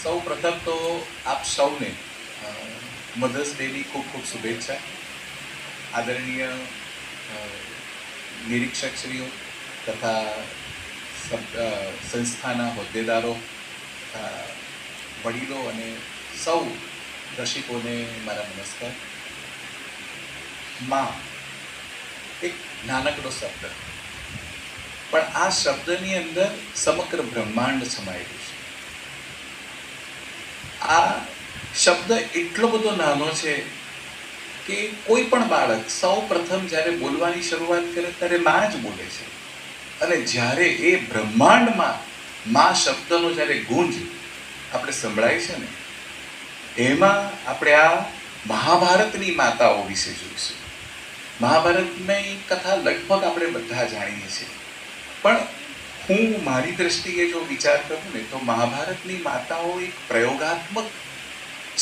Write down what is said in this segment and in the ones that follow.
સૌ પ્રથમ તો આપ સૌને મધર્સ ડેની ખૂબ ખૂબ શુભેચ્છા. આદરણીય નિરીક્ષકશ્રીઓ તથા સંસ્થાના હોદ્દેદારો, વડીલો અને સૌ રસિકોને મારા નમસ્કાર. માં એક નાનકડો શબ્દ, પણ આ શબ્દની અંદર સમગ્ર બ્રહ્માંડ સમાયેલું છે. આ શબ્દ એટલો બધો નાનો છે કે કોઈ પણ બાળક સૌ પ્રથમ જ્યારે બોલવાની શરૂઆત કરે ત્યારે માં જ બોલે છે. અને જ્યારે એ બ્રહ્માંડમાં માં શબ્દનો જ્યારે ગુંજ આપણે સંભળાય છે ને, એમાં આપણે આ મહાભારતની માતાઓ વિશે જોઈશું. મહાભારતની કથા લગભગ આપણે બધા જાણીએ છીએ, પણ હું મારી દ્રષ્ટિએ જો વિચાર કરું ને તો મહાભારતની માતાઓ એક પ્રયોગાત્મક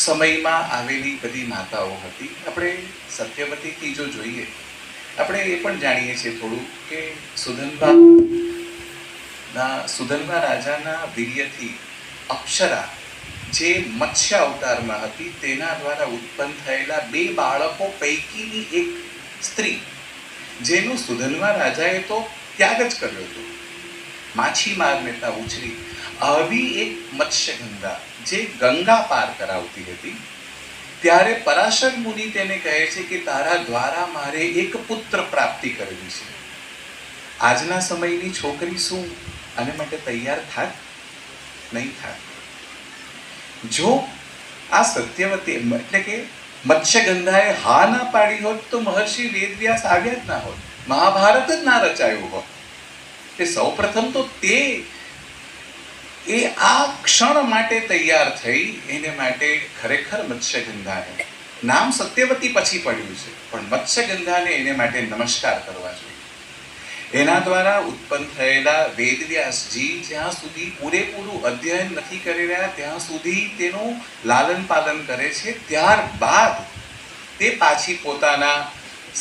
સમયમાં આવેલી બધી માતાઓ હતી. આપણે સત્યવતીથી જો જોઈએ, આપણે એ પણ જાણીએ છીએ થોડું કે સુધન્વા રાજાના વીર્યથી અપ્સરા જે મત્સ્ય અવતારમાં હતી તેના દ્વારા ઉત્પન્ન થયેલા 2 બાળકો પૈકીની એક સ્ત્રી, જેનું સુધન્વા રાજાએ તો ત્યાગ જ કર્યો હતો, માછીમારને ત્યાં ઉછરી. આવી એક મત્સ્યગંગા જે ગંગા પાર કરાવતી હતી, ત્યારે પરાશર મુનિ તેને કહે છે કે તારા દ્વારા મારે એક પુત્ર પ્રાપ્તિ કરવી છે. આજના સમયની છોકરી શું આને માટે તૈયાર થાત? નહીં થાત. જો આ સત્યવતી એટલે કે મત્સ્યગંધાએ હા ના પાડી હોત તો મહર્ષિ વેદવ્યાસ આવ્યા જ ના હોત, મહાભારત જ ના રચાયું હોત. તે સૌ પ્રથમ તો તે આ ક્ષણ માટે તૈયાર થઈ, એને માટે ખરેખર મત્સ્યગંધાને નામ સત્યવતી પછી પડ્યું છે, પણ મત્સ્યગંધાને એને માટે નમસ્કાર કરવા જોઈએ. એના દ્વારા ઉત્પન્ન થયેલા વેદવ્યાસજી જ્યાં સુધી પૂરેપૂરું અધ્યયન નથી કરી રહ્યા ત્યાં સુધી તેનું લાલન પાલન કરે છે. ત્યારબાદ તે પાછી પોતાના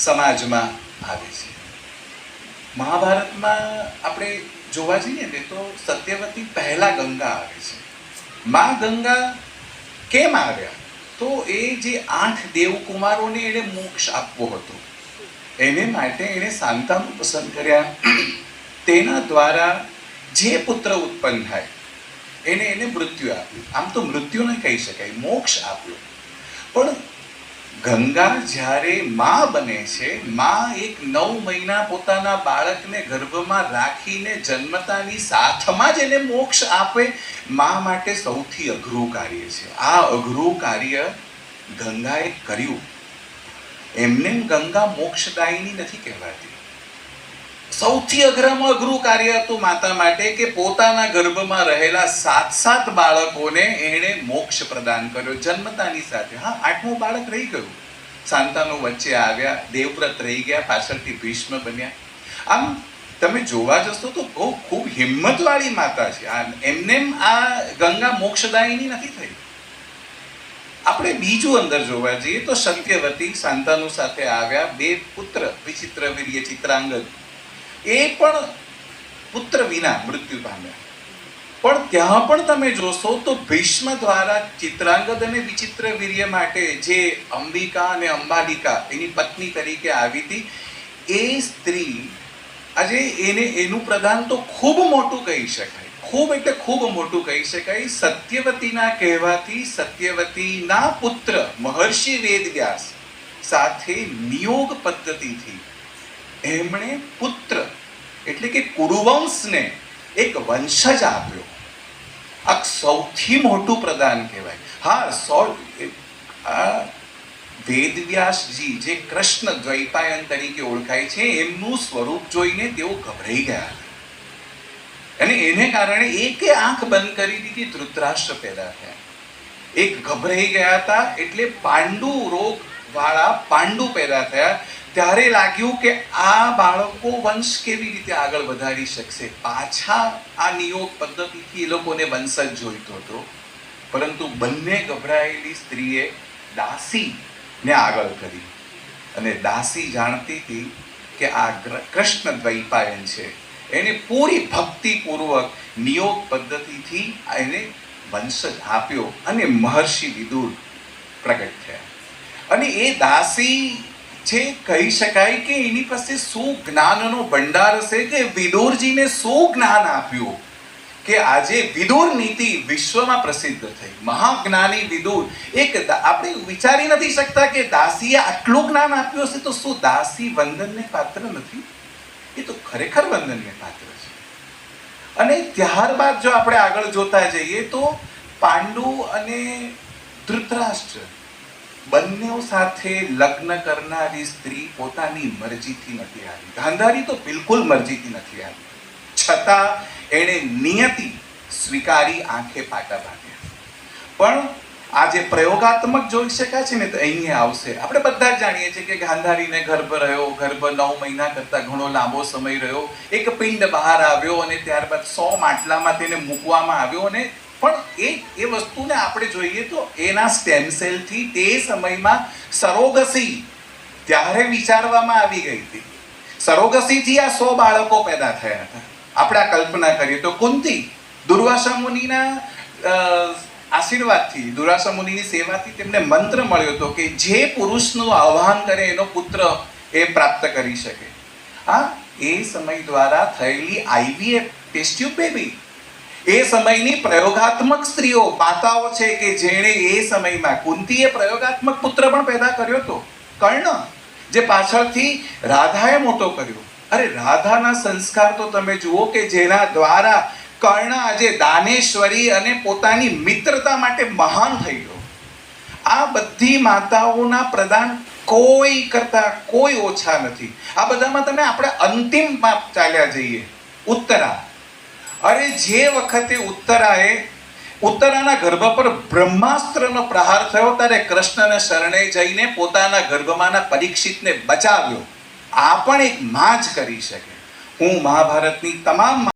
સમાજમાં આવે છે. મહાભારતમાં આપણે જોવા જઈએ ને તો સત્યવતી પહેલા ગંગા આવે છે. માં ગંગા કેમ આવ્યા? તો એ જે 8 દેવકુમારોને એને મોક્ષ આપવો હતો, એને માટે એને શાંતાનું પસંદ કર્યા. તેના દ્વારા જે પુત્ર ઉત્પન્ન થાય એને મૃત્યુ આપ્યું. આમ તો મૃત્યુ ન કહી શકાય, મોક્ષ આપ્યો. પણ ગંગા જ્યારે માં બને છે, માં એક 9 મહિના પોતાના બાળકને ગર્ભમાં રાખીને જન્મતાની સાથમાં જ એને મોક્ષ આપે, માં માટે સૌથી અઘરું કાર્ય છે. આ અઘરું કાર્ય ગંગાએ કર્યું. એમને ગંગા મોક્ષદાયિની નથી કહેવાતી. સૌથી અઘરામાં અઘરું કાર્ય હતું માતા માટે કે પોતાના ગર્ભમાં રહેલા 7 બાળકોને એણે મોક્ષ પ્રદાન કર્યો જન્મતાની સાથે. હા, 8મું બાળક રહી ગયું, શાંતાનો વચ્ચે આવ્યા, દેવવ્રત રહી ગયા, પાછળથી ભીષ્મ બન્યા. આમ તમે જોવા જશો તો બહુ ખૂબ હિંમતવાળી માતા છે. એમને આ ગંગા મોક્ષદાયિની નથી થઈ. આપણે બીજું અંદર જોવા જઈએ તો સત્યવતી શાંતાનુ સાથે આવ્યા, 2 પુત્ર વિચિત્ર વીર્ય ચિત્રાંગદ, એ પણ પુત્ર વિના મૃત્યુ પામ્યા. પણ ત્યાં પણ તમે જોશો તો ભીષ્મ દ્વારા ચિત્રાંગદ અને વિચિત્ર વીર્ય માટે જે અંબિકા અને અંબાલિકા એની પત્ની તરીકે આવી હતી, એ સ્ત્રી આજે એનું પ્રદાન તો ખૂબ મોટું કહી શકાય. ખૂબ એટલે ખૂબ મોટું કહી શકાય. સત્યવતીના કહેવાથી સત્યવતીના પુત્ર મહર્ષિ વેદવ્યાસ સાથે નિયોગ પદ્ધતિથી એમણે પુત્ર એટલે કે કુરુવંશને એક વંશજ આપ્યો. આ સૌથી મોટું પ્રદાન કહેવાય. હા, આ વેદવ્યાસજી જે કૃષ્ણ દ્વૈપાયન તરીકે ઓળખાય છે, એમનું સ્વરૂપ જોઈને તેઓ ગભરાઈ ગયા અને એને કારણે એકે આંખ બંધ કરી દીધી. ધૃતરાષ્ટ્ર પેદા થયા. એક ગભરાઈ ગયા હતા એટલે પાંડુ રોગ વાળા પાંડુ પેદા થયા. ત્યારે લાગ્યું કે આ બાળકો વંશ કેવી રીતે આગળ વધારી શકશે. પાછા આ નિયોગ પદ્ધતિથી એ લોકોને વંશજ જોઈતો હતો, પરંતુ બંને ગભરાયેલી સ્ત્રીએ દાસીને આગળ કરી. અને દાસી જાણતી હતી કે આ કૃષ્ણ દ્વૈપાયન છે, એને પૂરી ભક્તિપૂર્વક નિયોગ પદ્ધતિથી એને વંશજ આપ્યો અને મહર્ષિ વિદુર પ્રગટ થયા. અને એ દાસી જે કહી શકાય કે એની પાસે શું જ્ઞાનનો ભંડાર હશે કે વિદુરજીને શું જ્ઞાન આપ્યું કે આજે વિદુર નીતિ વિશ્વમાં પ્રસિદ્ધ થઈ. મહાજ્ઞાની વિદુર, આપણે વિચારી નથી શકતા કે દાસીએ આટલું જ્ઞાન આપ્યું હશે તો શું દાસી વંદનને પાત્ર નથી? એ તો ખરેખર વંદનને પાત્ર છે. અને ત્યારબાદ જો આપણે આગળ જોતા જઈએ તો પાંડુ અને ધૃતરાષ્ટ્ર બંને સાથે લગ્ન કરનારી સ્ત્રી પોતાની મરજીથી નથી આવી. ગાંધારી તો બિલકુલ મરજીથી નથી આવી, છતાં એણે નિયતિ સ્વીકારી આંખે પાટા બાંધ્યા. પણ આ જે પ્રયોગાત્મક જોઈ શકાય છે ને તો અહીંયા આવશે. આપણે બધા જ જાણીએ છીએ કે ગાંધારીને ગર્ભ રહ્યો, ગર્ભ 9 મહિના કરતા ઘણો લાંબો સમય રહ્યો, એક પિંડ બહાર આવ્યો અને ત્યારબાદ 100 માટલામાં તેને મૂકવામાં આવ્યો. અને પણ એ વસ્તુને આપણે જોઈએ તો એના સ્ટેમ સેલથી તે સમયમાં સરોગસી ત્યારે વિચારવામાં આવી ગઈ હતી. સરોગસીથી આ 100 બાળકો પેદા થયા હતા. આપણે આ કલ્પના કરીએ તો કુંતી દુર્વાસા મુનિના આશીર્વાદથી, દુર્વાસા મુનિની સેવાથી તેમને મંત્ર મળ્યો હતો કે જે પુરુષનું આહ્વાન કરે એનો પુત્ર એ પ્રાપ્ત કરી શકે. એ સમય દ્વારા થયેલી આઈવીએફ, ટેસ્ટ ટ્યુબ બેબી, એ સમયની પ્રયોગાત્મક સ્ત્રીઓ, માતાઓ છે કે જેણે એ સમયમાં કુંતીએ પ્રયોગાત્મક પુત્ર પણ પેદા કર્યો હતો, કર્ણ, જે પાછળથી રાધાએ મોટો કર્યો. અરે રાધાના સંસ્કાર તો તમે જુઓ કે જેના દ્વારા કર્ણ આજે દાનેશ્વરી અને પોતાની મિત્રતા માટે મહાન થઈ ગયો. આ બધી માતાઓના પ્રદાન કોઈ કરતા કોઈ ઓછા નથી. આ બધામાં તમે આપણે અંતિમમાં ચાલ્યા જઈએ, ઉત્તરા. અરે જે વખતે ઉત્તરાના ગર્ભ પર બ્રહ્માસ્ત્રનો પ્રહાર થયો ત્યારે કૃષ્ણને શરણે જઈને પોતાના ગર્ભમાંના પરીક્ષિતને બચાવ્યો. આ પણ એક માં જ કરી શકે. હું મહાભારતની તમામ